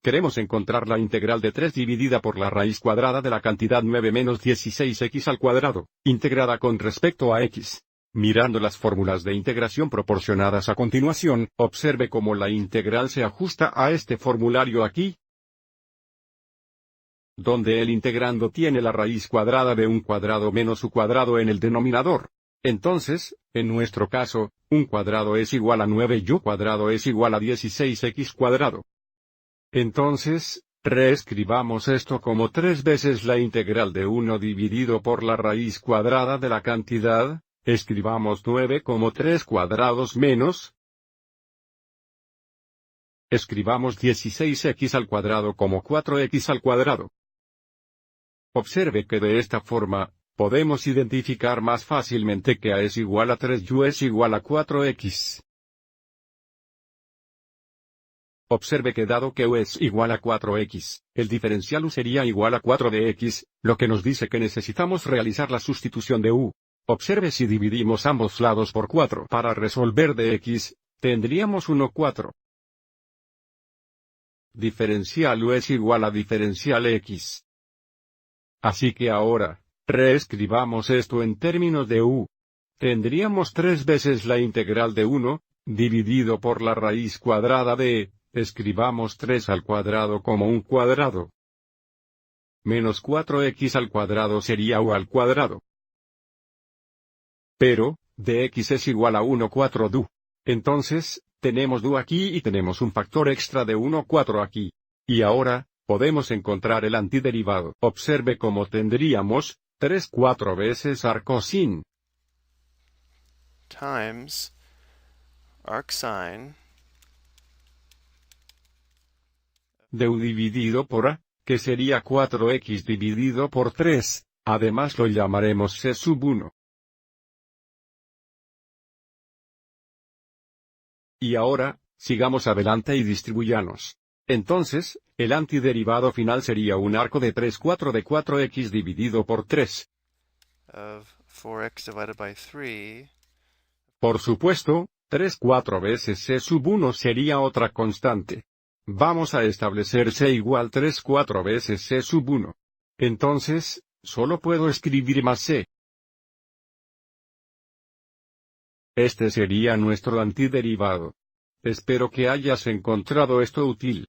Queremos encontrar la integral de 3 dividida por la raíz cuadrada de la cantidad 9 menos 16x al cuadrado, integrada con respecto a x. Mirando las fórmulas de integración proporcionadas a continuación, observe cómo la integral se ajusta a este formulario aquí, donde el integrando tiene la raíz cuadrada de un cuadrado menos u cuadrado en el denominador. Entonces, en nuestro caso, un cuadrado es igual a 9 y u cuadrado es igual a 16x cuadrado. Entonces, reescribamos esto como 3 veces la integral de 1 dividido por la raíz cuadrada de la cantidad. Escribamos 9 como 3 cuadrados menos. Escribamos 16x al cuadrado como 4x al cuadrado. Observe que de esta forma, podemos identificar más fácilmente que a es igual a 3 y u es igual a 4x. Observe que dado que u es igual a 4x, el diferencial u sería igual a 4 de x, lo que nos dice que necesitamos realizar la sustitución de u. Observe si dividimos ambos lados por 4 para resolver de x, tendríamos 1 4. Diferencial u es igual a diferencial x. Así que ahora, reescribamos esto en términos de u. Tendríamos 3 veces la integral de 1, dividido por la raíz cuadrada de, escribamos 3 al cuadrado como un cuadrado. Menos 4x al cuadrado sería u al cuadrado. Pero, dx es igual a 1 4 du. Entonces, tenemos du aquí y tenemos un factor extra de 1 4 aquí. Y ahora, podemos encontrar el antiderivado. Observe cómo tendríamos 3 4 veces arcosine times arcsine de u dividido por a, que sería 4x dividido por 3, además lo llamaremos c sub 1. Y ahora, sigamos adelante y distribuyamos. Entonces, el antiderivado final sería un arco de 3 4 de 4x dividido por 3. of 4x divided by 3. Por supuesto, 3 4 veces c sub 1 sería otra constante. Vamos a establecer c igual 3 4 veces c sub 1. Entonces, solo puedo escribir más c. Este sería nuestro antiderivado. Espero que hayas encontrado esto útil.